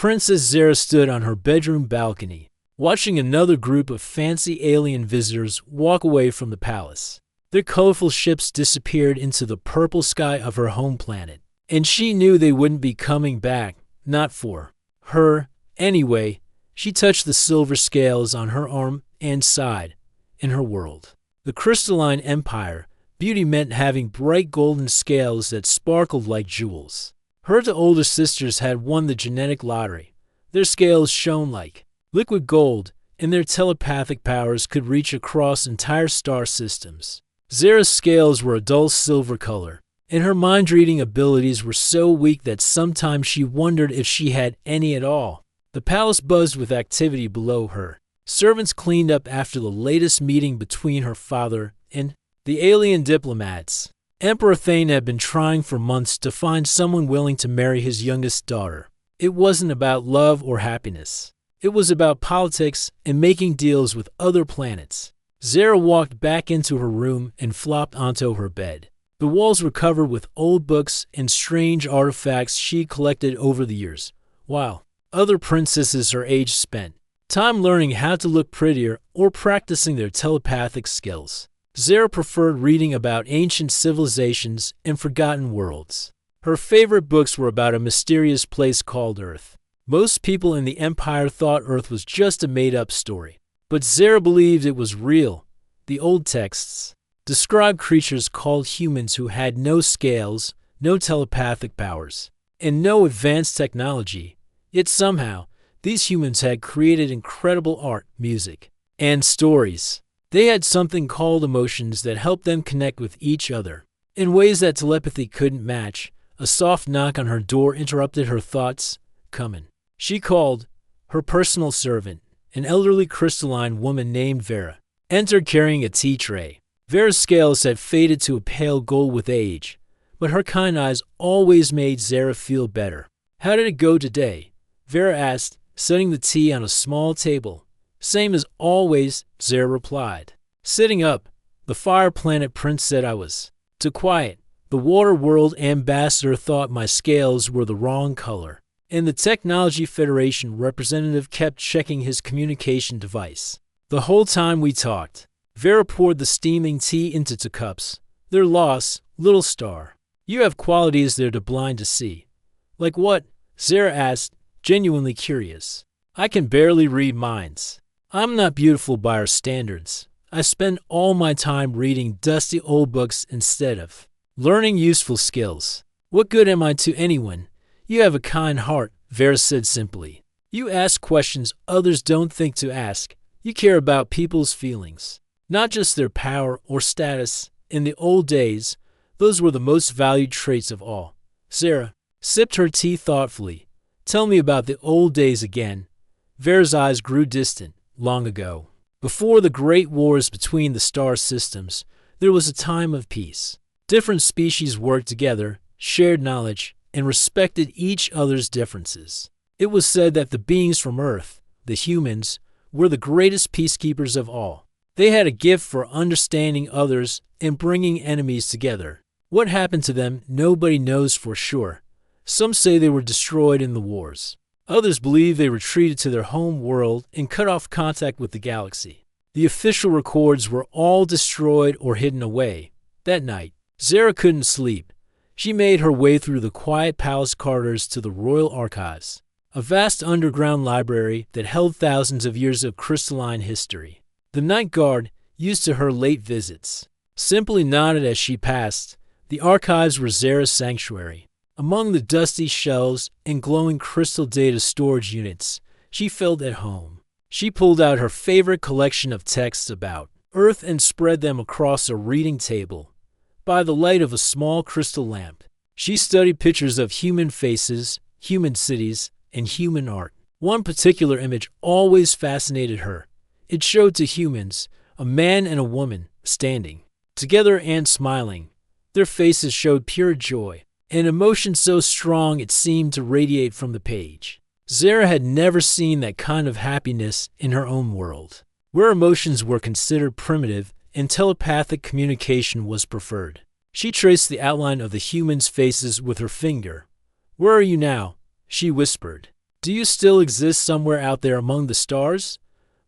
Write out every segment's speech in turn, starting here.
Princess Zara stood on her bedroom balcony, watching another group of fancy alien visitors walk away from the palace. Their colorful ships disappeared into the purple sky of her home planet, and she knew they wouldn't be coming back, not for her. Anyway, she touched the silver scales on her arm and sighed. In her world, the crystalline empire, beauty meant having bright golden scales that sparkled like jewels. Her two older sisters had won the genetic lottery. Their scales shone like liquid gold, and their telepathic powers could reach across entire star systems. Zara's scales were a dull silver color, and her mind-reading abilities were so weak that sometimes she wondered if she had any at all. The palace buzzed with activity below her. Servants cleaned up after the latest meeting between her father and the alien diplomats. Emperor Thane had been trying for months to find someone willing to marry his youngest daughter. It wasn't about love or happiness. It was about politics and making deals with other planets. Zara walked back into her room and flopped onto her bed. The walls were covered with old books and strange artifacts she collected over the years, while other princesses her age spent time learning how to look prettier or practicing their telepathic skills. Zara preferred reading about ancient civilizations and forgotten worlds. Her favorite books were about a mysterious place called Earth. Most people in the Empire thought Earth was just a made-up story, but Zara believed it was real. The old texts described creatures called humans who had no scales, no telepathic powers, and no advanced technology. Yet somehow, these humans had created incredible art, music, and stories. They had something called emotions that helped them connect with each other in ways that telepathy couldn't match. A soft knock on her door interrupted her thoughts. "Come in." She called. Her personal servant, an elderly crystalline woman named Vera, entered carrying a tea tray. Vera's scales had faded to a pale gold with age, but her kind eyes always made Zara feel better. "How did it go today?" Vera asked, setting the tea on a small table. "Same as always," Zara replied. Sitting up, the fire planet prince said I was too quiet. The water world ambassador thought my scales were the wrong color, and the Technology Federation representative kept checking his communication device. The whole time we talked, Vera poured the steaming tea into 2 cups. "Their loss, little star. You have qualities they're too blind to see." "Like what?" Zara asked, genuinely curious. "I can barely read minds. I'm not beautiful by our standards. I spend all my time reading dusty old books instead of learning useful skills. What good am I to anyone?" "You have a kind heart," Vera said simply. "You ask questions others don't think to ask. You care about people's feelings, not just their power or status. In the old days, those were the most valued traits of all." Zara sipped her tea thoughtfully. "Tell me about the old days again." Vera's eyes grew distant. "Long ago, before the great wars between the star systems, there was a time of peace. Different species worked together, shared knowledge, and respected each other's differences. It was said that the beings from Earth, the humans, were the greatest peacekeepers of all. They had a gift for understanding others and bringing enemies together. What happened to them, nobody knows for sure. Some say they were destroyed in the wars. Others believe they retreated to their home world and cut off contact with the galaxy. The official records were all destroyed or hidden away. That night, Zara couldn't sleep. She made her way through the quiet palace corridors to the royal archives, a vast underground library that held thousands of years of crystalline history. The night guard, used to her late visits, simply nodded as she passed. The archives were Zara's sanctuary. Among the dusty shelves and glowing crystal data storage units, she felt at home. She pulled out her favorite collection of texts about Earth and spread them across a reading table. By the light of a small crystal lamp, she studied pictures of human faces, human cities, and human art. One particular image always fascinated her. It showed two humans, a man and a woman, standing together and smiling. Their faces showed pure joy, an emotion so strong it seemed to radiate from the page. Zara had never seen that kind of happiness in her own world, where emotions were considered primitive and telepathic communication was preferred. She traced the outline of the humans' faces with her finger. "Where are you now?" she whispered. Do you still exist somewhere out there among the stars?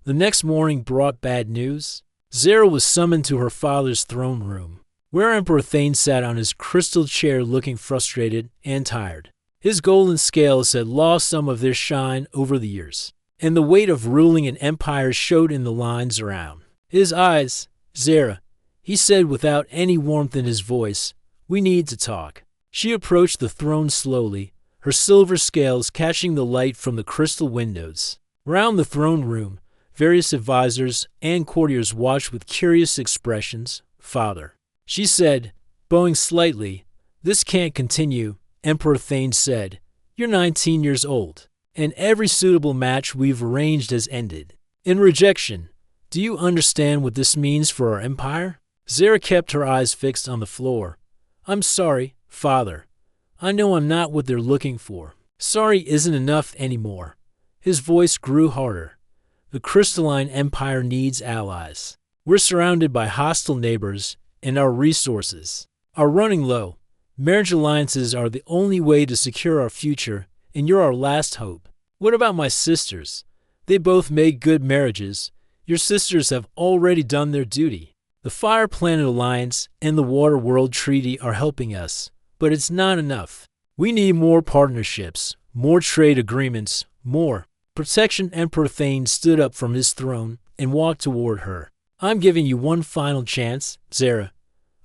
The next morning brought bad news. Zara was summoned to her father's throne room, where Emperor Thane sat on his crystal chair looking frustrated and tired. His golden scales had lost some of their shine over the years, and the weight of ruling an empire showed in the lines around his eyes. Zara, he said without any warmth in his voice, we need to talk. She approached the throne slowly, her silver scales catching the light from the crystal windows. Round the throne room, various advisors and courtiers watched with curious expressions. Father, she said, bowing slightly, this can't continue. Emperor Thane said, you're 19 years old, and every suitable match we've arranged has ended in rejection. Do you understand what this means for our empire? Zara kept her eyes fixed on the floor. I'm sorry, Father. I know I'm not what they're looking for. Sorry isn't enough anymore. His voice grew harder. The crystalline empire needs allies. We're surrounded by hostile neighbors, and our resources are running low. Marriage alliances are the only way to secure our future, and you're our last hope. What about my sisters? They both made good marriages. Your sisters have already done their duty. The Fire Planet Alliance and the Water World Treaty are helping us, but it's not enough. We need more partnerships, more trade agreements, more protection. Emperor Thane stood up from his throne and walked toward her. I'm giving you one final chance, Zara.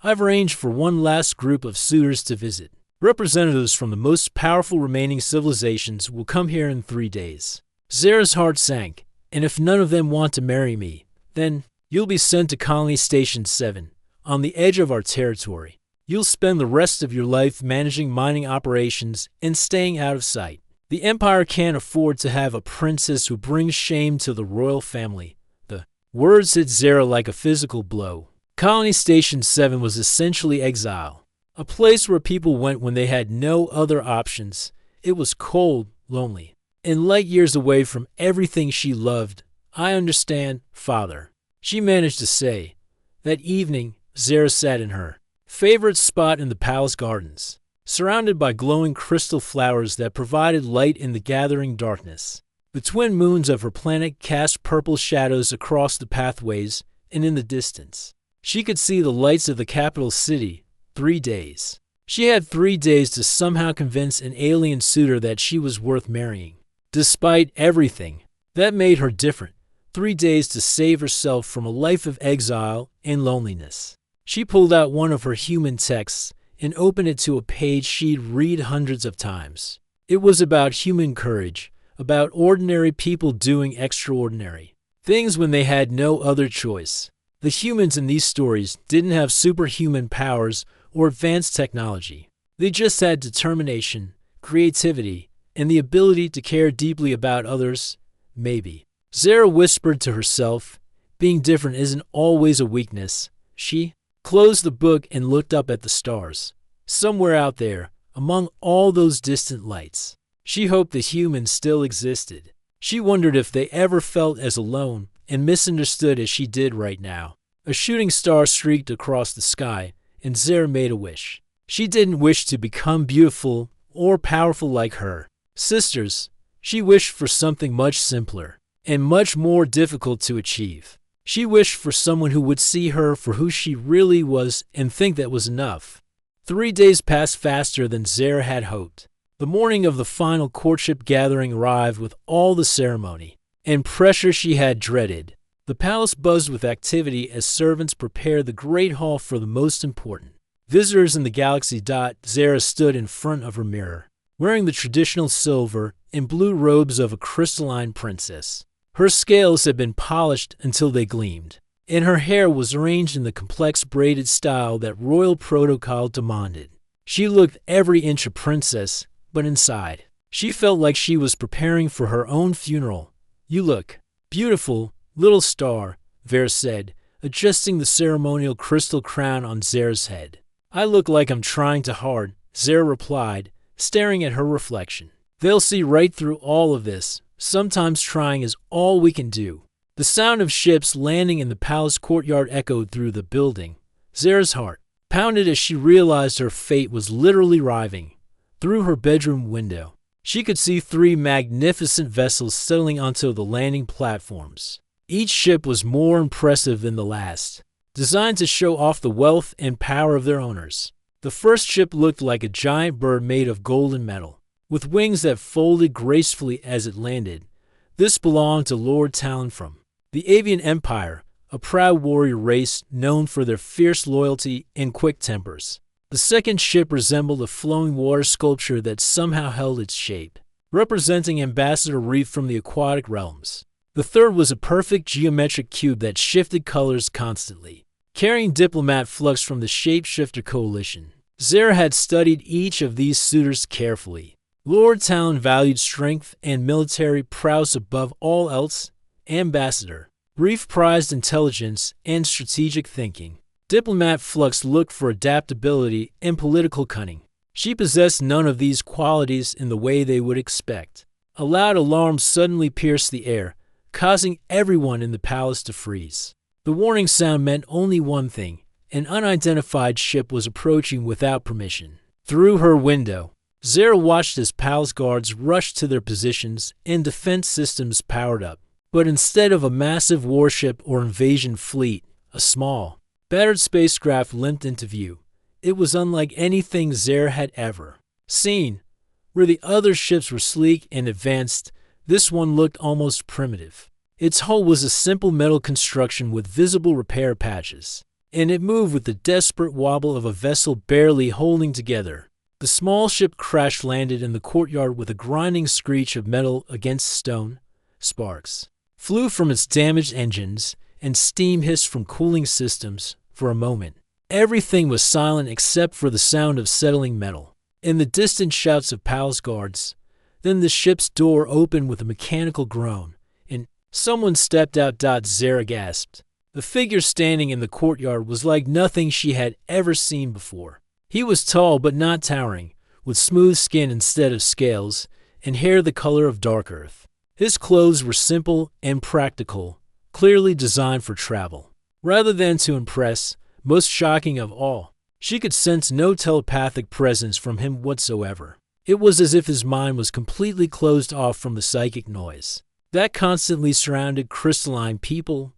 I've arranged for one last group of suitors to visit. Representatives from the most powerful remaining civilizations will come here in 3 days. Zara's heart sank, and if none of them want to marry me, then you'll be sent to Colony Station 7, on the edge of our territory. You'll spend the rest of your life managing mining operations and staying out of sight. The Empire can't afford to have a princess who brings shame to the royal family. The words hit Zara like a physical blow. Colony Station 7 was essentially exile, a place where people went when they had no other options. It was cold, lonely, and light years away from everything she loved. I understand, Father, she managed to say. That evening, Zara sat in her favorite spot in the palace gardens, surrounded by glowing crystal flowers that provided light in the gathering darkness. The twin moons of her planet cast purple shadows across the pathways, and in the distance, she could see the lights of the capital city. 3 days. She had 3 days to somehow convince an alien suitor that she was worth marrying. Despite everything that made her different, 3 days to save herself from a life of exile and loneliness. She pulled out one of her human texts and opened it to a page she'd read hundreds of times. It was about human courage, about ordinary people doing extraordinary things when they had no other choice. The humans in these stories didn't have superhuman powers or advanced technology. They just had determination, creativity, and the ability to care deeply about others. Maybe. Zara whispered to herself, being different isn't always a weakness. She closed the book and looked up at the stars. Somewhere out there, among all those distant lights, she hoped the humans still existed. She wondered if they ever felt as alone and misunderstood as she did right now. A shooting star streaked across the sky, and Zara made a wish. She didn't wish to become beautiful or powerful like her sisters. She wished for something much simpler and much more difficult to achieve. She wished for someone who would see her for who she really was and think that was enough. 3 days passed faster than Zara had hoped. The morning of the final courtship gathering arrived with all the ceremony and pressure she had dreaded. The palace buzzed with activity as servants prepared the great hall for the most important visitors in the galaxy. Zara stood in front of her mirror, wearing the traditional silver and blue robes of a crystalline princess. Her scales had been polished until they gleamed, and her hair was arranged in the complex braided style that royal protocol demanded. She looked every inch a princess, but inside, she felt like she was preparing for her own funeral. You look beautiful, little star, Vera said, adjusting the ceremonial crystal crown on Zara's head. I look like I'm trying too hard, Zara replied, staring at her reflection. They'll see right through all of this. Sometimes trying is all we can do. The sound of ships landing in the palace courtyard echoed through the building. Zara's heart pounded as she realized her fate was literally arriving. Through her bedroom window, She could see 3 magnificent vessels settling onto the landing platforms. Each ship was more impressive than the last, designed to show off the wealth and power of their owners. The first ship looked like a giant bird made of gold and metal, with wings that folded gracefully as it landed. This belonged to Lord Talon from the Avian Empire, a proud warrior race known for their fierce loyalty and quick tempers. The second ship resembled a flowing water sculpture that somehow held its shape, representing Ambassador Reef from the aquatic realms. The third was a perfect geometric cube that shifted colors constantly, carrying Diplomat Flux from the Shapeshifter Coalition. Zara had studied each of these suitors carefully. Lord Talon valued strength and military prowess above all else. Ambassador Reef prized intelligence and strategic thinking. Diplomat Flux looked for adaptability and political cunning. She possessed none of these qualities in the way they would expect. A loud alarm suddenly pierced the air, causing everyone in the palace to freeze. The warning sound meant only one thing: an unidentified ship was approaching without permission. Through her window, Zara watched as palace guards rushed to their positions and defense systems powered up. But instead of a massive warship or invasion fleet, a small, battered spacecraft limped into view. It was unlike anything Zara had ever seen. Where the other ships were sleek and advanced, this one looked almost primitive. Its hull was a simple metal construction with visible repair patches, and it moved with the desperate wobble of a vessel barely holding together. The small ship crash-landed in the courtyard with a grinding screech of metal against stone. Sparks flew from its damaged engines, and steam hissed from cooling systems. For a moment, everything was silent except for the sound of settling metal and the distant shouts of palace guards. Then the ship's door opened with a mechanical groan, and someone stepped out. Zara gasped. The figure standing in the courtyard was like nothing she had ever seen before. He was tall but not towering, with smooth skin instead of scales, and hair the color of dark earth. His clothes were simple and practical, clearly designed for travel, rather than to impress. Most shocking of all, she could sense no telepathic presence from him whatsoever. It was as if his mind was completely closed off from the psychic noise that constantly surrounded crystalline people.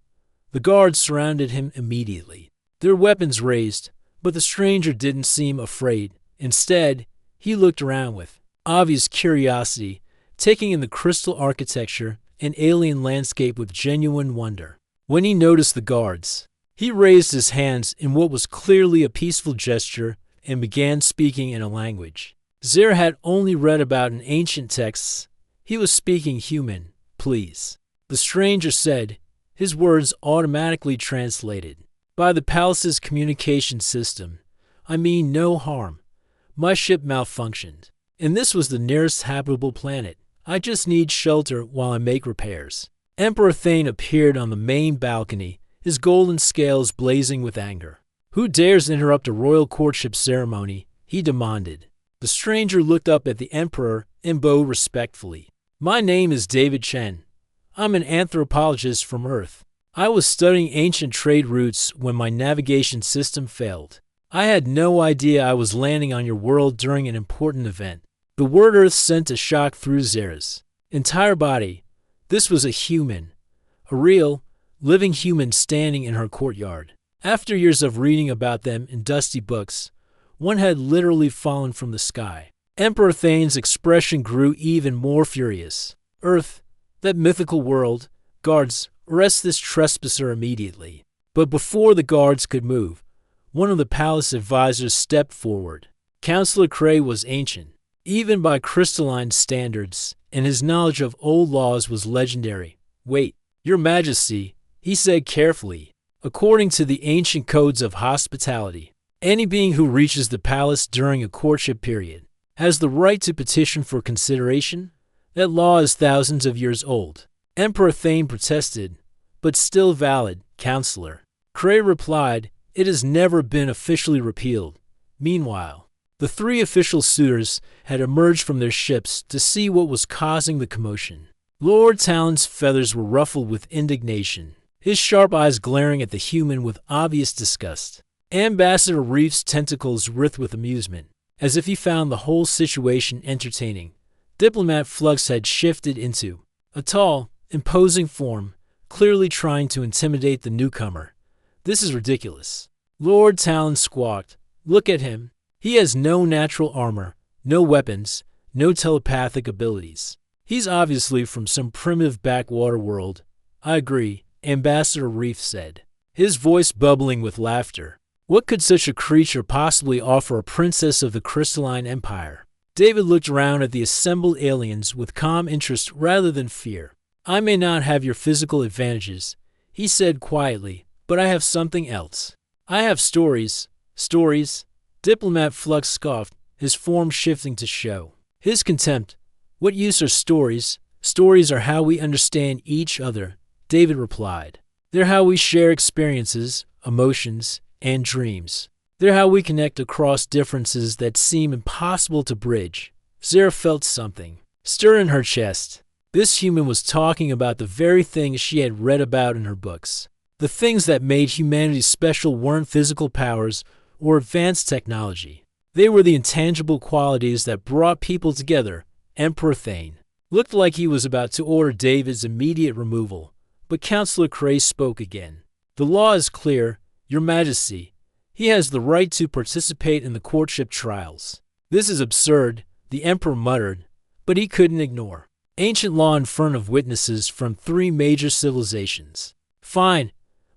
The guards surrounded him immediately, their weapons raised, but the stranger didn't seem afraid. Instead, he looked around with obvious curiosity, taking in the crystal architecture and alien landscape with genuine wonder. When he noticed the guards, he raised his hands in what was clearly a peaceful gesture and began speaking in a language Zara had only read about in ancient texts. He was speaking human. Please, the stranger said, his words automatically translated by the palace's communication system. I mean no harm. My ship malfunctioned, and this was the nearest habitable planet. I just need shelter while I make repairs. Emperor Thane appeared on the main balcony, his golden scales blazing with anger. Who dares interrupt a royal courtship ceremony? He demanded. The stranger looked up at the emperor and bowed respectfully. My name is David Chen. I'm an anthropologist from Earth. I was studying ancient trade routes when my navigation system failed. I had no idea I was landing on your world during an important event. The word Earth sent a shock through Zara's entire body. This was a human, a real, living human standing in her courtyard. After years of reading about them in dusty books, one had literally fallen from the sky. Emperor Thane's expression grew even more furious. Earth, that mythical world, guards, arrest this trespasser immediately. But before the guards could move, one of the palace advisors stepped forward. Counselor Cray was ancient, even by crystalline standards, and his knowledge of old laws was legendary. Wait, Your Majesty, he said carefully, according to the ancient codes of hospitality, any being who reaches the palace during a courtship period has the right to petition for consideration. That law is thousands of years old. Emperor Thane protested, but still valid, Counselor. Cray replied, it has never been officially repealed. Meanwhile, the 3 official suitors had emerged from their ships to see what was causing the commotion. Lord Talon's feathers were ruffled with indignation, his sharp eyes glaring at the human with obvious disgust. Ambassador Reef's tentacles writhed with amusement, as if he found the whole situation entertaining. Diplomat Flux had shifted into a tall, imposing form, clearly trying to intimidate the newcomer. "This is ridiculous," Lord Talon squawked. "Look at him. He has no natural armor, no weapons, no telepathic abilities. He's obviously from some primitive backwater world." "I agree," Ambassador Reef said, his voice bubbling with laughter. "What could such a creature possibly offer a princess of the Crystalline Empire?" David looked around at the assembled aliens with calm interest rather than fear. "I may not have your physical advantages," he said quietly, "but I have something else. I have stories." "Stories?" Diplomat Flux scoffed, his form shifting to show his contempt. "What use are stories? Stories are how we understand each other," David replied. "They're how we share experiences, emotions, and dreams. They're how we connect across differences that seem impossible to bridge." Zara felt something stir in her chest. This human was talking about the very things she had read about in her books. The things that made humanity special weren't physical powers or advanced technology. They were the intangible qualities that brought people together. Emperor Thane looked like he was about to order David's immediate removal, but Councillor Cray spoke again. "The law is clear, Your Majesty. He has the right to participate in the courtship trials." "This is absurd," the Emperor muttered, but he couldn't ignore ancient law in front of witnesses from 3 major civilizations. "Fine,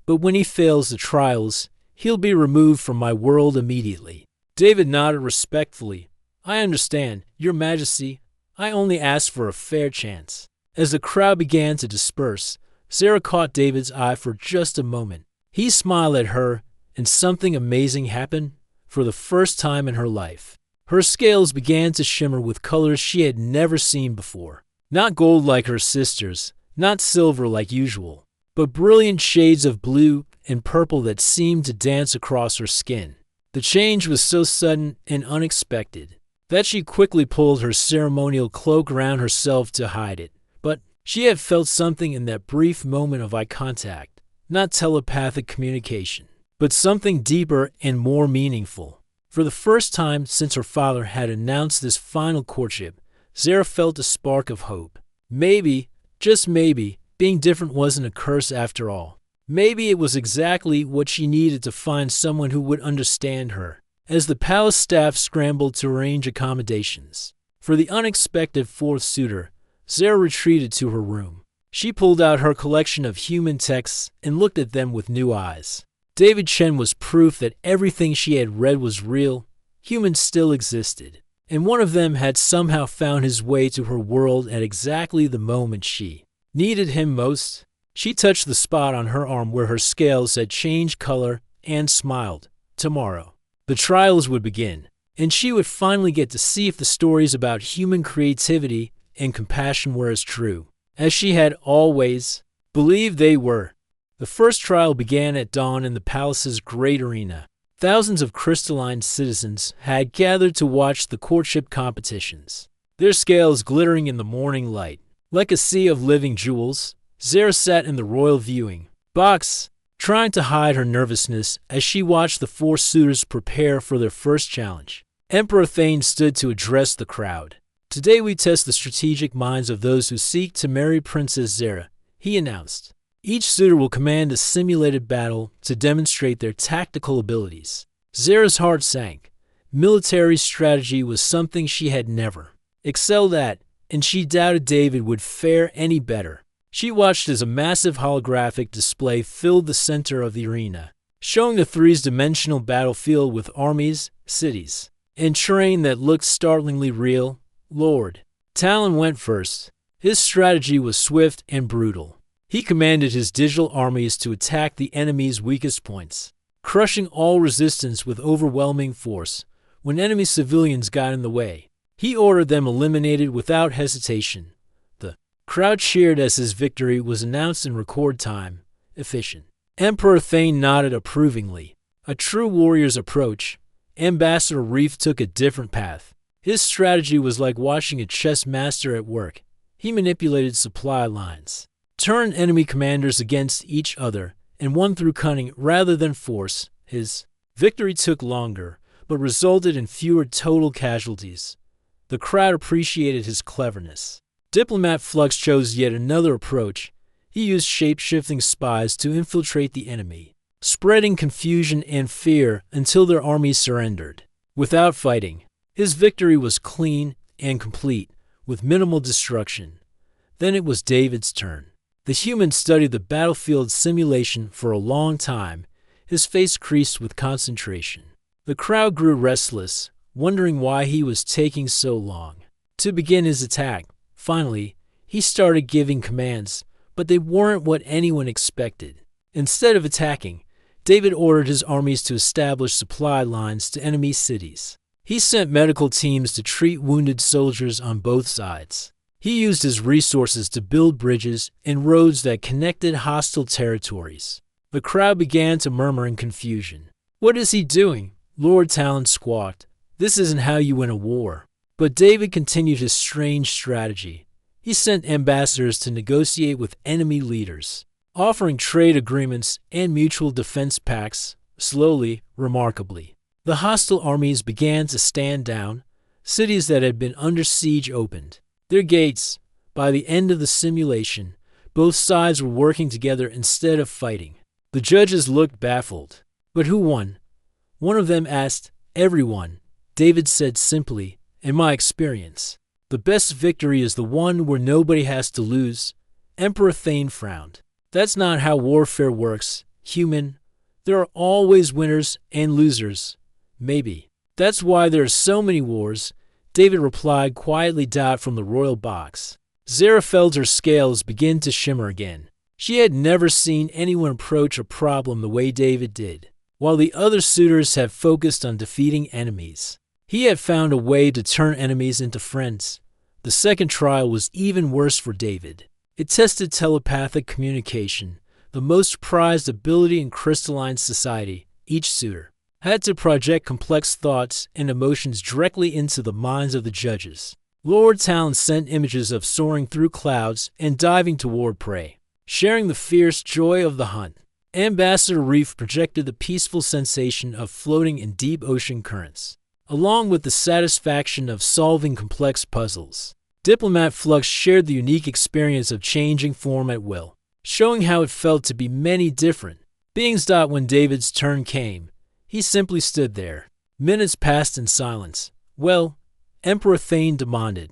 but when he fails the trials, he'll be removed from my world immediately." David nodded respectfully. "I understand, Your Majesty. I only asked for a fair chance." As the crowd began to disperse, Zara caught David's eye for just a moment. He smiled at her, and something amazing happened. For the first time in her life, her scales began to shimmer with colors she had never seen before. Not gold like her sisters, not silver like usual, but brilliant shades of blue and purple that seemed to dance across her skin. The change was so sudden and unexpected that she quickly pulled her ceremonial cloak around herself to hide it. But she had felt something in that brief moment of eye contact, not telepathic communication, but something deeper and more meaningful. For the first time since her father had announced this final courtship, Zara felt a spark of hope. Maybe, just maybe, being different wasn't a curse after all. Maybe it was exactly what she needed to find someone who would understand her. As the palace staff scrambled to arrange accommodations for the unexpected 4th suitor, Zara retreated to her room. She pulled out her collection of human texts and looked at them with new eyes. David Chen was proof that everything she had read was real. Humans still existed, and one of them had somehow found his way to her world at exactly the moment she needed him most. She touched the spot on her arm where her scales had changed color and smiled. Tomorrow, the trials would begin, and she would finally get to see if the stories about human creativity and compassion were as true as she had always believed they were. The first trial began at dawn in the palace's great arena. Thousands of crystalline citizens had gathered to watch the courtship competitions, their scales glittering in the morning light. Like a sea of living jewels, Zara sat in the royal viewing box, trying to hide her nervousness as she watched the 4 suitors prepare for their first challenge. Emperor Thane stood to address the crowd. "Today we test the strategic minds of those who seek to marry Princess Zara," he announced. "Each suitor will command a simulated battle to demonstrate their tactical abilities." Zara's heart sank. Military strategy was something she had never excelled at, and she doubted David would fare any better. She watched as a massive holographic display filled the center of the arena, showing the 3-dimensional battlefield with armies, cities, and terrain that looked startlingly real. Lord Talon went first. His strategy was swift and brutal. He commanded his digital armies to attack the enemy's weakest points, crushing all resistance with overwhelming force. When enemy civilians got in the way, he ordered them eliminated without hesitation. The crowd cheered as his victory was announced in record time. Efficient. Emperor Thane nodded approvingly. A true warrior's approach. Ambassador Reef took a different path. His strategy was like watching a chess master at work. He manipulated supply lines, turned enemy commanders against each other, and won through cunning rather than force. His victory took longer, but resulted in fewer total casualties. The crowd appreciated his cleverness. Diplomat Flux chose yet another approach. He used shape-shifting spies to infiltrate the enemy, spreading confusion and fear until their armies surrendered. Without fighting, his victory was clean and complete, with minimal destruction. Then it was David's turn. The human studied the battlefield simulation for a long time, his face creased with concentration. The crowd grew restless, wondering why he was taking so long to begin his attack. Finally, he started giving commands, but they weren't what anyone expected. Instead of attacking, David ordered his armies to establish supply lines to enemy cities. He sent medical teams to treat wounded soldiers on both sides. He used his resources to build bridges and roads that connected hostile territories. The crowd began to murmur in confusion. "What is he doing?" Lord Talon squawked. "This isn't how you win a war." But David continued his strange strategy. He sent ambassadors to negotiate with enemy leaders, offering trade agreements and mutual defense pacts. Slowly, remarkably, the hostile armies began to stand down. Cities that had been under siege opened their gates. By the end of the simulation, both sides were working together instead of fighting. The judges looked baffled. "But who won?" One of them asked. "Everyone," David said simply. "In my experience, the best victory is the one where nobody has to lose." Emperor Thane frowned. "That's not how warfare works, human. There are always winners and losers." "Maybe. That's why there are so many wars," David replied quietly. From the royal box, Zara felt her scales begin to shimmer again. She had never seen anyone approach a problem the way David did. While the other suitors had focused on defeating enemies, he had found a way to turn enemies into friends. The second trial was even worse for David. It tested telepathic communication, the most prized ability in crystalline society. Each suitor had to project complex thoughts and emotions directly into the minds of the judges. Lord Talon sent images of soaring through clouds and diving toward prey, sharing the fierce joy of the hunt. Ambassador Reef projected the peaceful sensation of floating in deep ocean currents, along with the satisfaction of solving complex puzzles. Diplomat Flux shared the unique experience of changing form at will, showing how it felt to be many different beings. When David's turn came, he simply stood there. Minutes passed in silence. "Well," Emperor Thane demanded,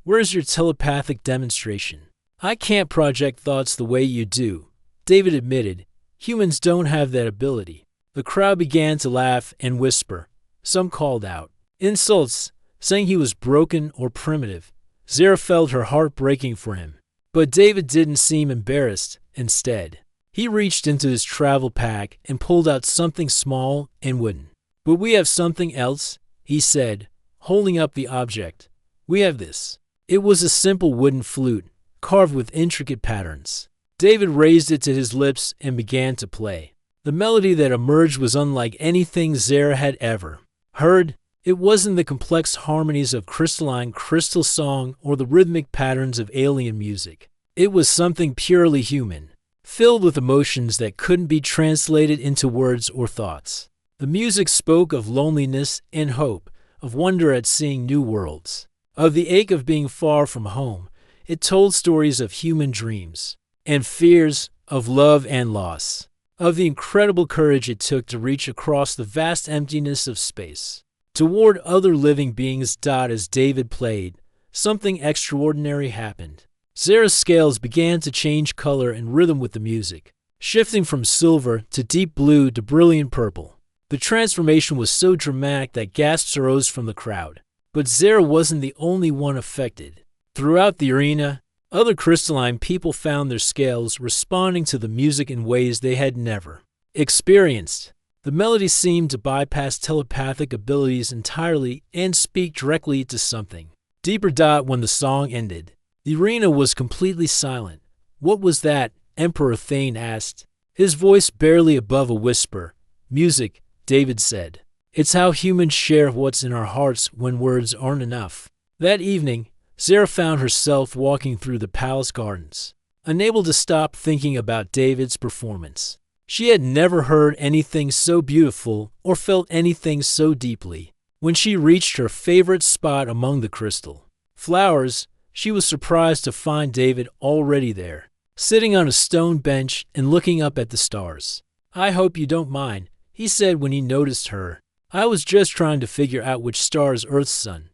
"where's your telepathic demonstration?" "I can't project thoughts the way you do," David admitted. "Humans don't have that ability." The crowd began to laugh and whisper. Some called out insults, saying he was broken or primitive. Zara felt her heart breaking for him. But David didn't seem embarrassed. Instead, he reached into his travel pack and pulled out something small and wooden. "But we have something else," he said, holding up the object. "We have this." It was a simple wooden flute, carved with intricate patterns. David raised it to his lips and began to play. The melody that emerged was unlike anything Zara had ever heard. It wasn't the complex harmonies of crystalline crystal song or the rhythmic patterns of alien music. It was something purely human, filled with emotions that couldn't be translated into words or thoughts. The music spoke of loneliness and hope, of wonder at seeing new worlds, of the ache of being far from home. It told stories of human dreams and fears, of love and loss, of the incredible courage it took to reach across the vast emptiness of space toward other living beings. As David played, something extraordinary happened. Zara's scales began to change color and rhythm with the music, shifting from silver to deep blue to brilliant purple. The transformation was so dramatic that gasps arose from the crowd. But Zara wasn't the only one affected. Throughout the arena, other crystalline people found their scales responding to the music in ways they had never experienced. The melody seemed to bypass telepathic abilities entirely and speak directly to something deeper. When the song ended, the arena was completely silent. "What was that?" Emperor Thane asked, his voice barely above a whisper. "Music," David said. "It's how humans share what's in our hearts when words aren't enough." That evening, Zara found herself walking through the palace gardens, unable to stop thinking about David's performance. She had never heard anything so beautiful or felt anything so deeply. When she reached her favorite spot among the crystal flowers, she was surprised to find David already there, sitting on a stone bench and looking up at the stars. "I hope you don't mind," he said when he noticed her. "I was just trying to figure out which star is Earth's sun."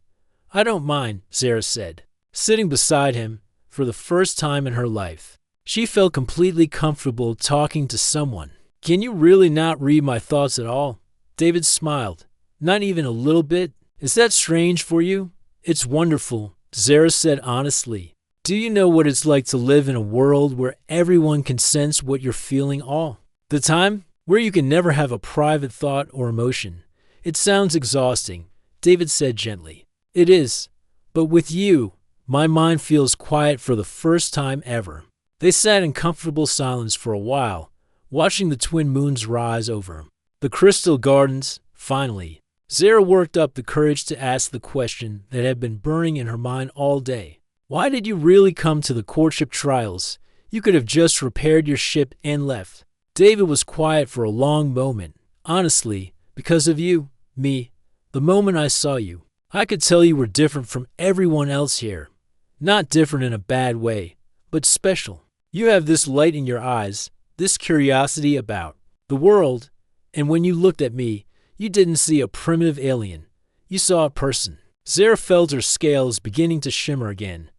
"I don't mind," Zara said, sitting beside him for the first time in her life. She felt completely comfortable talking to someone. "Can you really not read my thoughts at all?" David smiled. "Not even a little bit? Is that strange for you?" "It's wonderful," Zara said honestly. "Do you know what it's like to live in a world where everyone can sense what you're feeling all the time? Where you can never have a private thought or emotion?" "It sounds exhausting," David said gently. "It is. But with you, my mind feels quiet for the first time ever." They sat in comfortable silence for a while, watching the twin moons rise over the crystal gardens. Finally, Zara worked up the courage to ask the question that had been burning in her mind all day. "Why did you really come to the courtship trials? You could have just repaired your ship and left." David was quiet for a long moment. "Honestly, because of you, me, the moment I saw you, I could tell you were different from everyone else here. Not different in a bad way, but special. You have this light in your eyes, this curiosity about the world, and when you looked at me, you didn't see a primitive alien. You saw a person." Zara felt her scales beginning to shimmer again.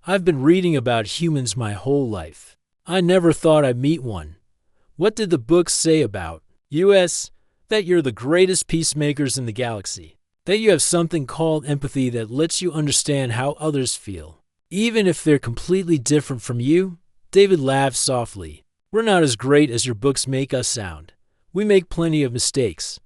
"I've been reading about humans my whole life. I never thought I'd meet one. What did the books say about us? That you're the greatest peacemakers in the galaxy. That you have something called empathy that lets you understand how others feel, even if they're completely different from you." David laughed softly. "We're not as great as your books make us sound. We make plenty of mistakes.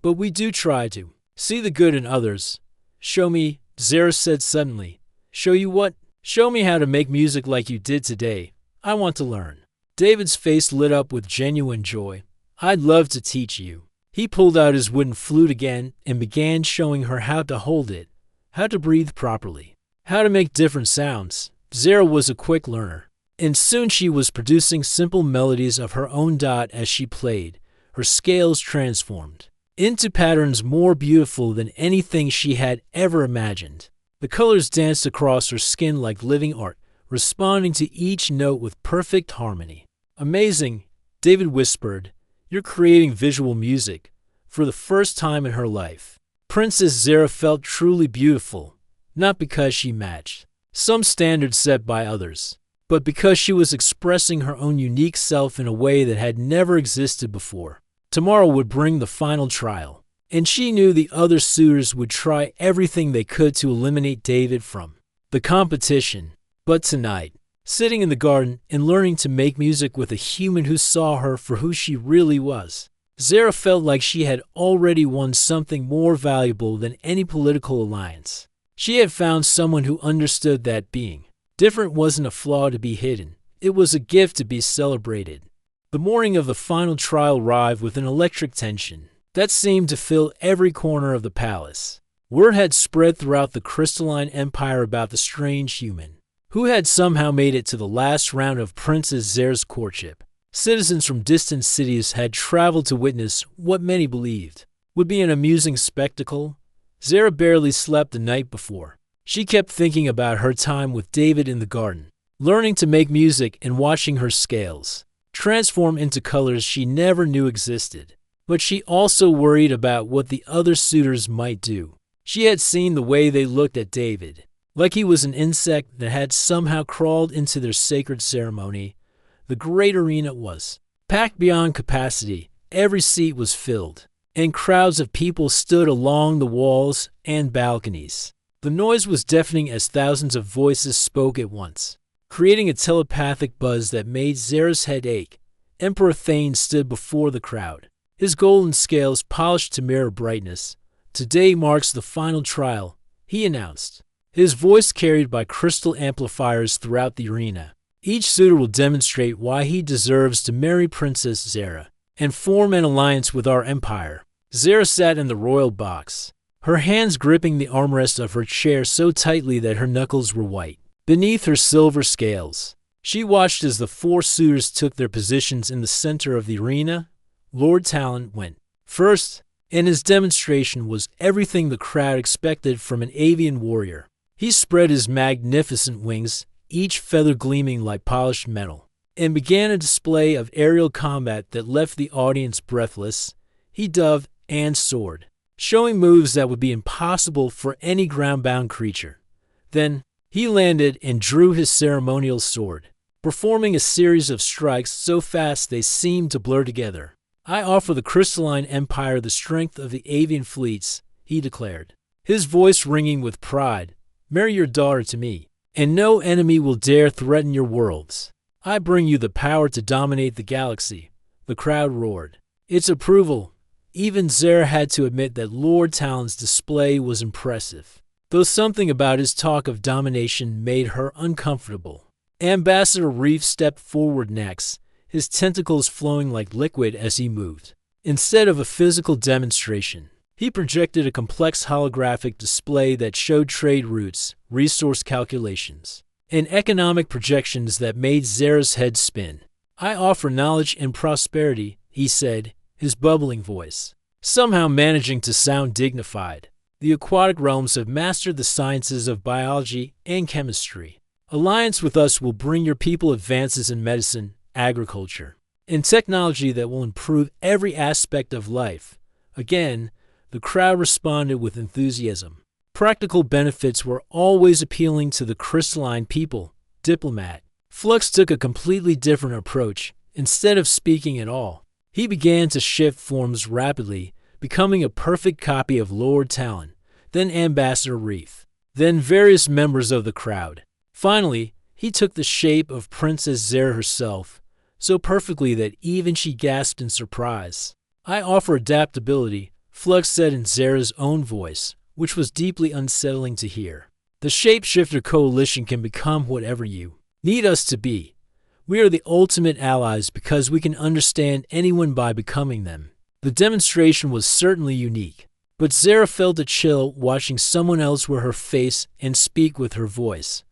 But we do try to see the good in others." "Show me," Zara said suddenly. "Show you what?" "Show me how to make music like you did today. I want to learn." David's face lit up with genuine joy. "I'd love to teach you." He pulled out his wooden flute again and began showing her how to hold it, how to breathe properly, how to make different sounds. Zara was a quick learner, and soon she was producing simple melodies of her own as she played. Her scales transformed into patterns more beautiful than anything she had ever imagined. The colors danced across her skin like living art, responding to each note with perfect harmony. "Amazing," David whispered. "You're creating visual music." For the first time in her life, Princess Zara felt truly beautiful, not because she matched some standard set by others, but because she was expressing her own unique self in a way that had never existed before. Tomorrow would bring the final trial, and she knew the other suitors would try everything they could to eliminate David from the competition. But tonight, sitting in the garden and learning to make music with a human who saw her for who she really was, Zara felt like she had already won something more valuable than any political alliance. She had found someone who understood that being different wasn't a flaw to be hidden. It was a gift to be celebrated. The morning of the final trial arrived with an electric tension that seemed to fill every corner of the palace. Word had spread throughout the crystalline empire about the strange human who had somehow made it to the last round of Princess Zara's courtship. Citizens from distant cities had traveled to witness what many believed would be an amusing spectacle. Zara barely slept the night before. She kept thinking about her time with David in the garden, learning to make music and watching her scales transform into colors she never knew existed. But she also worried about what the other suitors might do. She had seen the way they looked at David, like he was an insect that had somehow crawled into their sacred ceremony. The great arena was packed beyond capacity. Every seat was filled, and crowds of people stood along the walls and balconies. The noise was deafening as thousands of voices spoke at once, creating a telepathic buzz that made Zara's head ache. Emperor Thane stood before the crowd, his golden scales polished to mirror brightness. "Today marks the final trial," he announced, his voice carried by crystal amplifiers throughout the arena. "Each suitor will demonstrate why he deserves to marry Princess Zara and form an alliance with our empire." Zara sat in the royal box, her hands gripping the armrest of her chair so tightly that her knuckles were white beneath her silver scales. She watched as the four suitors took their positions in the center of the arena. Lord Talon went first, and his demonstration was everything the crowd expected from an avian warrior. He spread his magnificent wings, each feather gleaming like polished metal, and began a display of aerial combat that left the audience breathless. He dove and soared, showing moves that would be impossible for any ground-bound creature. Then, he landed and drew his ceremonial sword, performing a series of strikes so fast they seemed to blur together. "I offer the Crystalline Empire the strength of the avian fleets," he declared, his voice ringing with pride. "Marry your daughter to me, and no enemy will dare threaten your worlds. I bring you the power to dominate the galaxy." The crowd roared its approval. Even Zara had to admit that Lord Talon's display was impressive, though something about his talk of domination made her uncomfortable. Ambassador Reef stepped forward next, his tentacles flowing like liquid as he moved. Instead of a physical demonstration, he projected a complex holographic display that showed trade routes, resource calculations, and economic projections that made Zara's head spin. "I offer knowledge and prosperity," he said, his bubbling voice somehow managing to sound dignified. "The aquatic realms have mastered the sciences of biology and chemistry. Alliance with us will bring your people advances in medicine, agriculture, and technology that will improve every aspect of life." Again, the crowd responded with enthusiasm. Practical benefits were always appealing to the crystalline people. Diplomat Flux took a completely different approach. Instead of speaking at all, he began to shift forms rapidly, becoming a perfect copy of Lord Talon, then Ambassador Reef, then various members of the crowd. Finally, he took the shape of Princess Zara herself, so perfectly that even she gasped in surprise. "I offer adaptability," Flux said in Zara's own voice, which was deeply unsettling to hear. "The Shapeshifter Coalition can become whatever you need us to be. We are the ultimate allies because we can understand anyone by becoming them." The demonstration was certainly unique, but Zara felt a chill watching someone else wear her face and speak with her voice.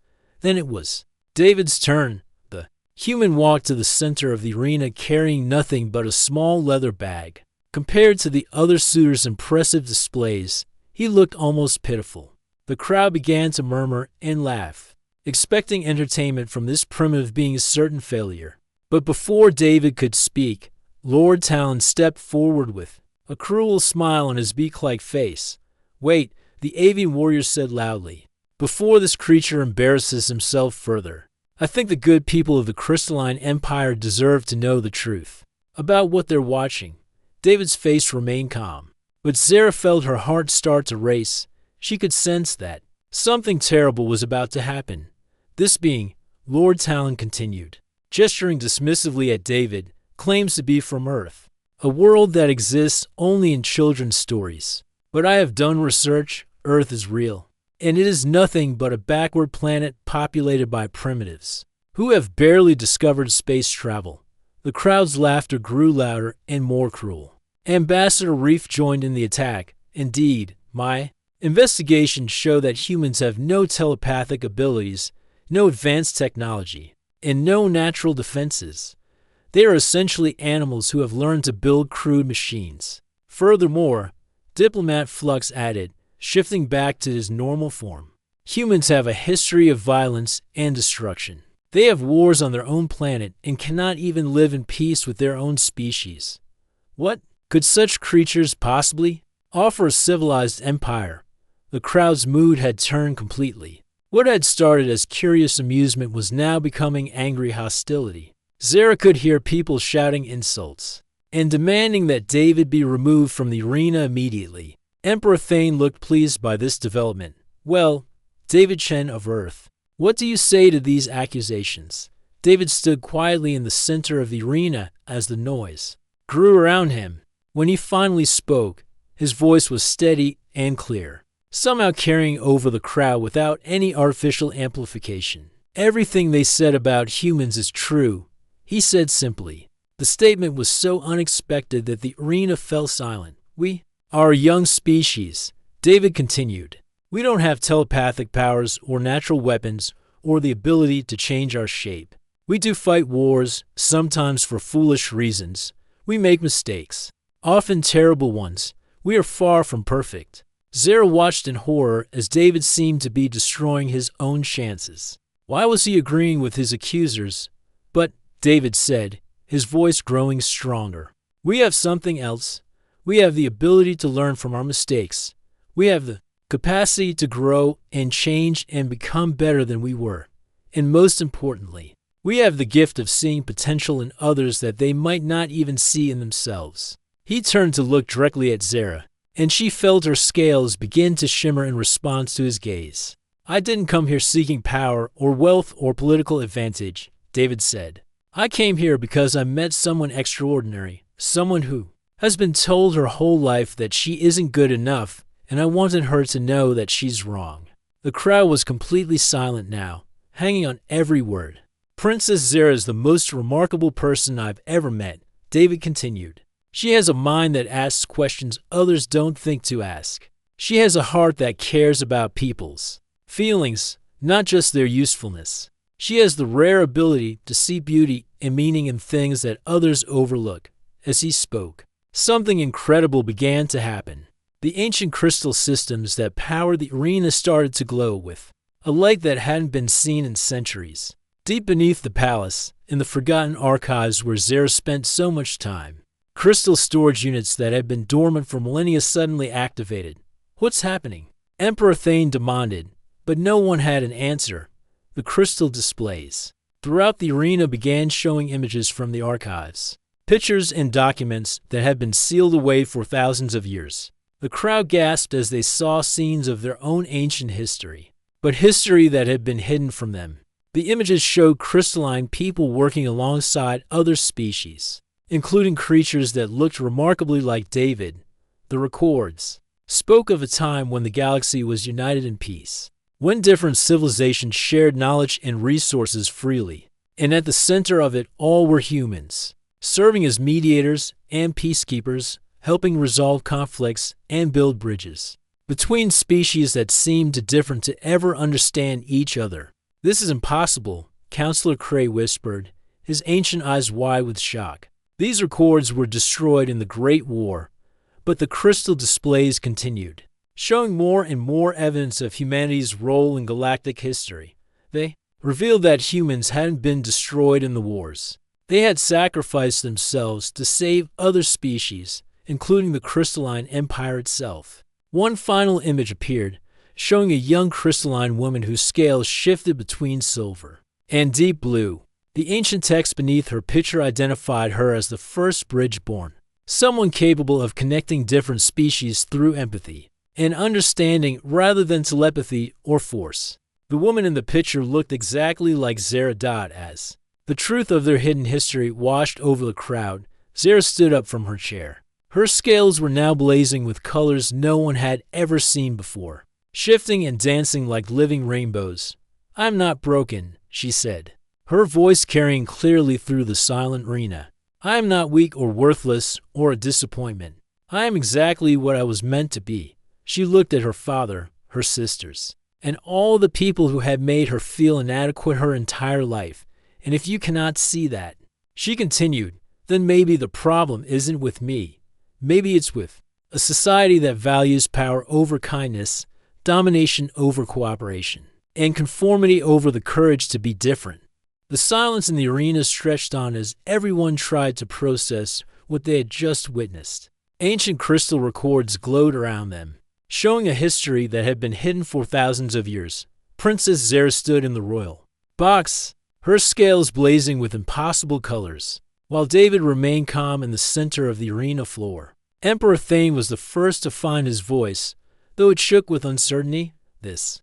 Then it was David's turn. The human walked to the center of the arena carrying nothing but a small leather bag. Compared to the other suitors' impressive displays, he looked almost pitiful. The crowd began to murmur and laugh, expecting entertainment from this primitive being's certain failure. But before David could speak, Lord Talon stepped forward with a cruel smile on his beak-like face. "Wait," the avian warrior said loudly, "before this creature embarrasses himself further. I think the good people of the Crystalline Empire deserve to know the truth about what they're watching." David's face remained calm, but Zara felt her heart start to race. She could sense that something terrible was about to happen. "This being," Lord Talon continued, gesturing dismissively at David, "claims to be from Earth, a world that exists only in children's stories. But I have done research. Earth is real, and it is nothing but a backward planet populated by primitives who have barely discovered space travel." The crowd's laughter grew louder and more cruel. Ambassador Reef joined in the attack. "Indeed, my investigations show that humans have no telepathic abilities, no advanced technology, and no natural defenses. They are essentially animals who have learned to build crude machines." Furthermore, Diplomat Flux added, shifting back to his normal form, "Humans have a history of violence and destruction. They have wars on their own planet and cannot even live in peace with their own species. What could such creatures possibly offer a civilized empire?" The crowd's mood had turned completely. What had started as curious amusement was now becoming angry hostility. Zara could hear people shouting insults and demanding that David be removed from the arena immediately. Emperor Thane looked pleased by this development. "Well, David Chen of Earth, what do you say to these accusations?" David stood quietly in the center of the arena as the noise grew around him. When he finally spoke, his voice was steady and clear, somehow carrying over the crowd without any artificial amplification. "Everything they said about humans is true," he said simply. The statement was so unexpected that the arena fell silent. "We are a young species," David continued. "We don't have telepathic powers or natural weapons or the ability to change our shape. We do fight wars, sometimes for foolish reasons. We make mistakes, often terrible ones. We are far from perfect. Zara watched in horror as David seemed to be destroying his own chances. Why was he agreeing with his accusers? But, David said, his voice growing stronger. We have something else. We have the ability to learn from our mistakes. We have the capacity to grow and change and become better than we were. And most importantly, we have the gift of seeing potential in others that they might not even see in themselves. He turned to look directly at Zara, and she felt her scales begin to shimmer in response to his gaze. I didn't come here seeking power or wealth or political advantage, David said. I came here because I met someone extraordinary, someone who has been told her whole life that she isn't good enough, and I wanted her to know that she's wrong. The crowd was completely silent now, hanging on every word. Princess Zara is the most remarkable person I've ever met, David continued. She has a mind that asks questions others don't think to ask. She has a heart that cares about people's feelings, not just their usefulness. She has the rare ability to see beauty and meaning in things that others overlook. As he spoke, something incredible began to happen. The ancient crystal systems that powered the arena started to glow with a light that hadn't been seen in centuries. Deep beneath the palace, in the forgotten archives where Zara spent so much time, crystal storage units that had been dormant for millennia suddenly activated. What's happening? Emperor Thane demanded, but no one had an answer. The crystal displays throughout the arena began showing images from the archives, pictures and documents that had been sealed away for thousands of years. The crowd gasped as they saw scenes of their own ancient history, but history that had been hidden from them. The images showed crystalline people working alongside other species, including creatures that looked remarkably like David. The records spoke of a time when the galaxy was united in peace, when different civilizations shared knowledge and resources freely, and at the center of it all were humans, serving as mediators and peacekeepers, helping resolve conflicts and build bridges between species that seemed different to ever understand each other. This is impossible, Counselor Cray whispered, his ancient eyes wide with shock. These records were destroyed in the Great War, but the crystal displays continued, showing more and more evidence of humanity's role in galactic history. They revealed that humans hadn't been destroyed in the wars. They had sacrificed themselves to save other species, including the crystalline empire itself. One final image appeared, showing a young crystalline woman whose scales shifted between silver and deep blue. The ancient text beneath her picture identified her as the first bridge-born, someone capable of connecting different species through empathy and understanding rather than telepathy or force. The woman in the picture looked exactly like Zara as the truth of their hidden history washed over the crowd. Zara stood up from her chair. Her scales were now blazing with colors no one had ever seen before, shifting and dancing like living rainbows. I'm not broken, she said, her voice carrying clearly through the silent arena. I am not weak or worthless or a disappointment. I am exactly what I was meant to be. She looked at her father, her sisters, and all the people who had made her feel inadequate her entire life. And if you cannot see that, she continued, then maybe the problem isn't with me. Maybe it's with a society that values power over kindness, domination over cooperation, and conformity over the courage to be different. The silence in the arena stretched on as everyone tried to process what they had just witnessed. Ancient crystal records glowed around them, showing a history that had been hidden for thousands of years. Princess Zara stood in the royal box, her scales blazing with impossible colors, while David remained calm in the center of the arena floor. Emperor Thane was the first to find his voice, though it shook with uncertainty. This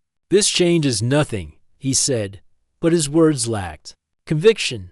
change is nothing, he said, but his words lacked conviction.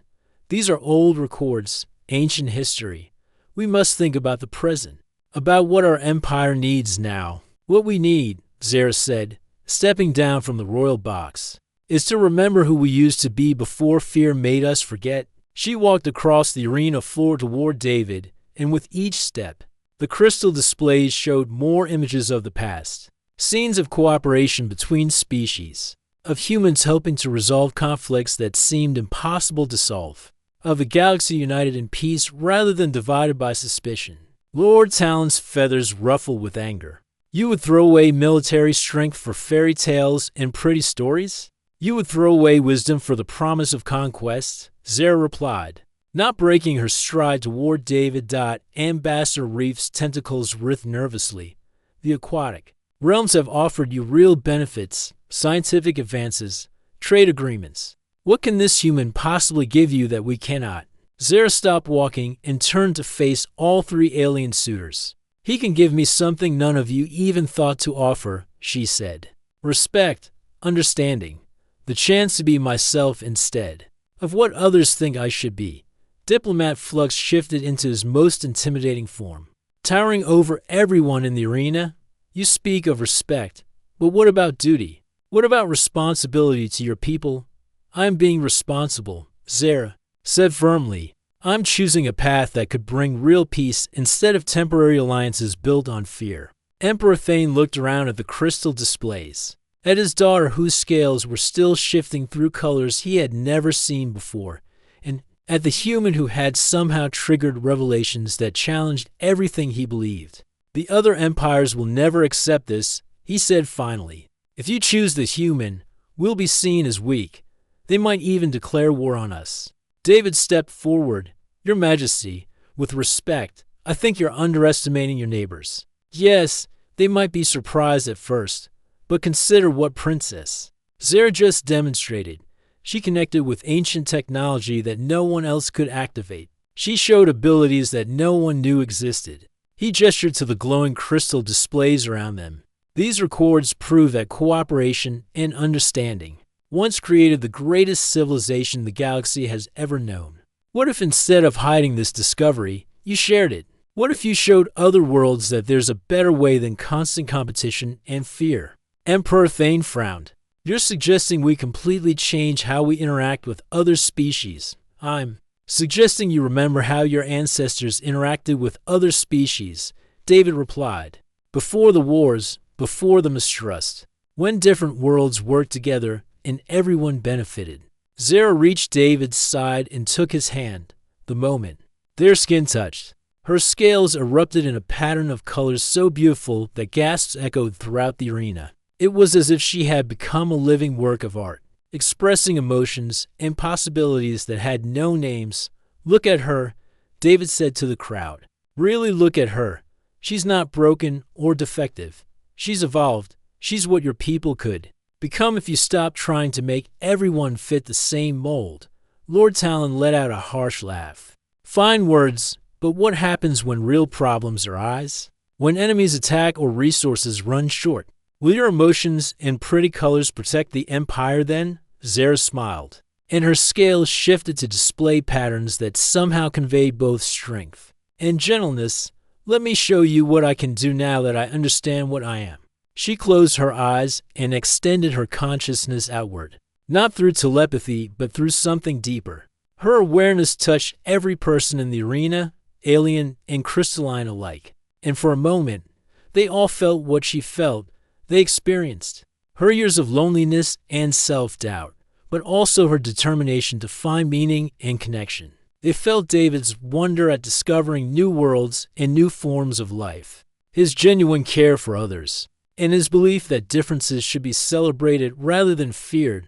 These are old records, ancient history. We must think about the present, about what our empire needs now. What we need, Zara said, stepping down from the royal box, is to remember who we used to be before fear made us forget. She walked across the arena floor toward David, and with each step, the crystal displays showed more images of the past, scenes of cooperation between species, of humans helping to resolve conflicts that seemed impossible to solve, of a galaxy united in peace rather than divided by suspicion. Lord Talon's feathers ruffled with anger. You would throw away military strength for fairy tales and pretty stories? You would throw away wisdom for the promise of conquest? Zara replied, not breaking her stride toward David. Ambassador Reef's tentacles writhed nervously. The aquatic realms have offered you real benefits, scientific advances, trade agreements. What can this human possibly give you that we cannot? Zara stopped walking and turned to face all three alien suitors. He can give me something none of you even thought to offer, she said. Respect, understanding, the chance to be myself instead of what others think I should be. Diplomat Flux shifted into his most intimidating form. Towering over everyone in the arena, you speak of respect, but what about duty? What about responsibility to your people? I'm being responsible, Zara said firmly. I'm choosing a path that could bring real peace instead of temporary alliances built on fear. Emperor Thane looked around at the crystal displays, at his daughter whose scales were still shifting through colors he had never seen before, and at the human who had somehow triggered revelations that challenged everything he believed. The other empires will never accept this, he said finally. If you choose the human, we'll be seen as weak. They might even declare war on us. David stepped forward. Your Majesty, with respect, I think you're underestimating your neighbors. Yes, they might be surprised at first, but consider what Princess Zara just demonstrated. She connected with ancient technology that no one else could activate. She showed abilities that no one knew existed. He gestured to the glowing crystal displays around them. These records prove that cooperation and understanding once created the greatest civilization the galaxy has ever known. What if instead of hiding this discovery, you shared it? What if you showed other worlds that there's a better way than constant competition and fear? Emperor Thane frowned. You're suggesting we completely change how we interact with other species. I'm suggesting you remember how your ancestors interacted with other species, David replied. Before the wars, before the mistrust, when different worlds worked together and everyone benefited. Zara reached David's side and took his hand. The moment their skin touched, her scales erupted in a pattern of colors so beautiful that gasps echoed throughout the arena. It was as if she had become a living work of art, expressing emotions and possibilities that had no names. Look at her, David said to the crowd. Really look at her. She's not broken or defective. She's evolved. She's what your people could become if you stop trying to make everyone fit the same mold. Lord Talon let out a harsh laugh. Fine words, but what happens when real problems arise? When enemies attack or resources run short? Will your emotions and pretty colors protect the Empire then? Zara smiled, and her scales shifted to display patterns that somehow conveyed both strength and gentleness. Let me show you what I can do now that I understand what I am. She closed her eyes and extended her consciousness outward, not through telepathy, but through something deeper. Her awareness touched every person in the arena, alien and crystalline alike, and for a moment, they all felt what she felt. They experienced her years of loneliness and self-doubt, but also her determination to find meaning and connection. They felt David's wonder at discovering new worlds and new forms of life, his genuine care for others, and his belief that differences should be celebrated rather than feared.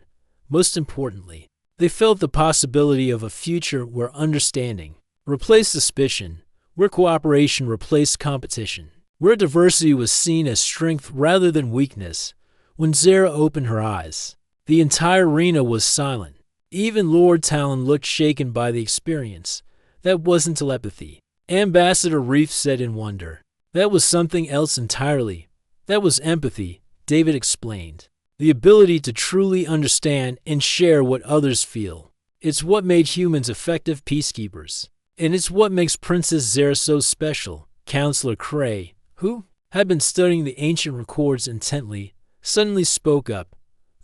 Most importantly, they felt the possibility of a future where understanding replaced suspicion, where cooperation replaced competition, where diversity was seen as strength rather than weakness. When Zara opened her eyes, the entire arena was silent. Even Lord Talon looked shaken by the experience. That wasn't telepathy, Ambassador Reef said in wonder. That was something else entirely. That was empathy, David explained. The ability to truly understand and share what others feel. It's what made humans effective peacekeepers. And it's what makes Princess Zara so special. Counselor Cray, who had been studying the ancient records intently, suddenly spoke up.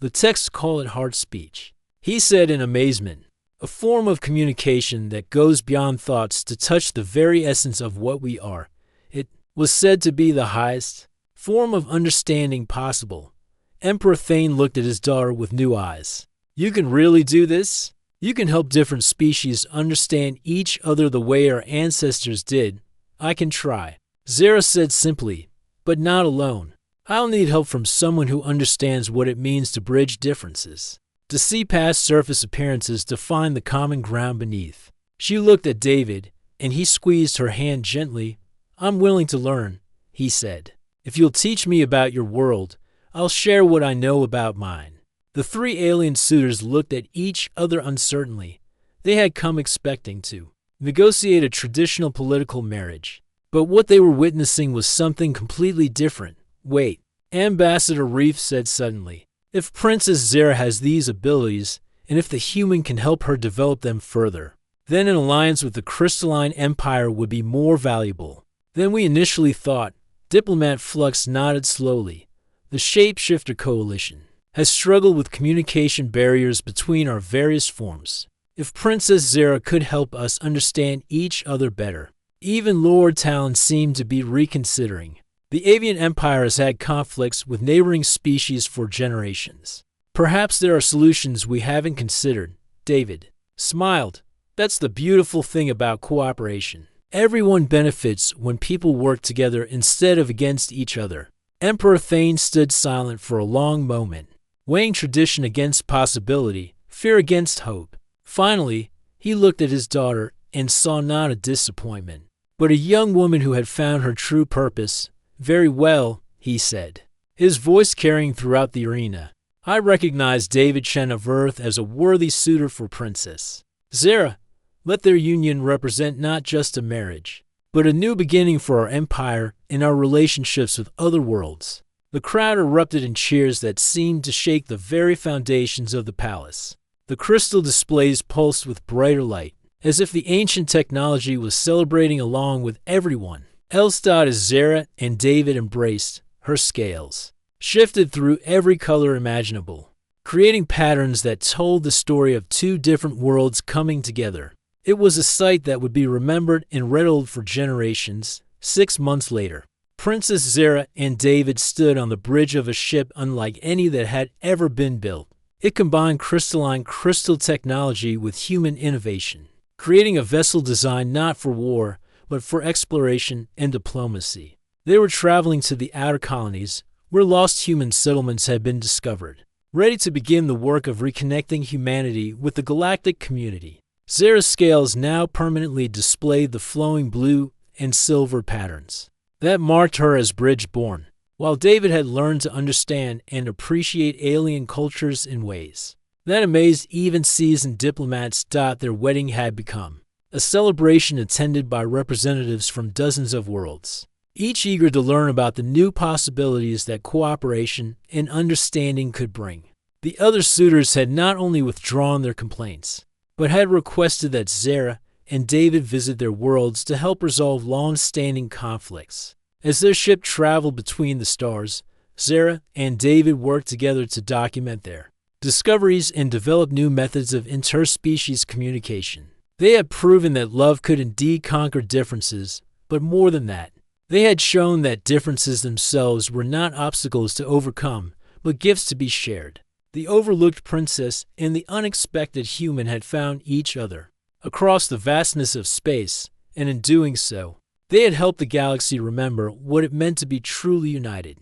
The texts call it heart speech. He said in amazement, a form of communication that goes beyond thoughts to touch the very essence of what we are. It was said to be the highest form of understanding possible. Emperor Thane looked at his daughter with new eyes. You can really do this? You can help different species understand each other the way our ancestors did. I can try, Zara said simply, but not alone. I'll need help from someone who understands what it means to bridge differences, to see past surface appearances to find the common ground beneath. She looked at David, and he squeezed her hand gently. I'm willing to learn, he said. If you'll teach me about your world, I'll share what I know about mine. The three alien suitors looked at each other uncertainly. They had come expecting to negotiate a traditional political marriage. But what they were witnessing was something completely different. Wait, Ambassador Reef said suddenly. If Princess Zara has these abilities, and if the human can help her develop them further, then an alliance with the Crystalline Empire would be more valuable than we initially thought. Diplomat Flux nodded slowly. The Shapeshifter Coalition has struggled with communication barriers between our various forms. If Princess Zara could help us understand each other better. Even Lord Talon seemed to be reconsidering. The Avian Empire has had conflicts with neighboring species for generations. Perhaps there are solutions we haven't considered. David smiled. That's the beautiful thing about cooperation. Everyone benefits when people work together instead of against each other. Emperor Thane stood silent for a long moment, weighing tradition against possibility, fear against hope. Finally, he looked at his daughter and saw not a disappointment, but a young woman who had found her true purpose. Very well, he said, his voice carrying throughout the arena. I recognize David Chen of Earth as a worthy suitor for Princess Zara. Let their union represent not just a marriage, but a new beginning for our empire and our relationships with other worlds. The crowd erupted in cheers that seemed to shake the very foundations of the palace. The crystal displays pulsed with brighter light, as if the ancient technology was celebrating along with everyone. Elstad as Zara and David embraced, her scales shifted through every color imaginable, creating patterns that told the story of two different worlds coming together. It was a sight that would be remembered and riddled for generations. 6 months later, Princess Zara and David stood on the bridge of a ship unlike any that had ever been built. It combined crystalline crystal technology with human innovation, creating a vessel designed not for war, but for exploration and diplomacy. They were traveling to the outer colonies, where lost human settlements had been discovered, ready to begin the work of reconnecting humanity with the galactic community. Zara's scales now permanently displayed the flowing blue and silver patterns that marked her as bridge-born, while David had learned to understand and appreciate alien cultures in ways that amazed even seasoned diplomats. Their wedding had become a celebration attended by representatives from dozens of worlds, each eager to learn about the new possibilities that cooperation and understanding could bring. The other suitors had not only withdrawn their complaints, but had requested that Zara and David visit their worlds to help resolve long-standing conflicts. As their ship traveled between the stars, Zara and David worked together to document their discoveries and develop new methods of interspecies communication. They had proven that love could indeed conquer differences, but more than that, they had shown that differences themselves were not obstacles to overcome, but gifts to be shared. The overlooked princess and the unexpected human had found each other across the vastness of space, and in doing so, they had helped the galaxy remember what it meant to be truly united.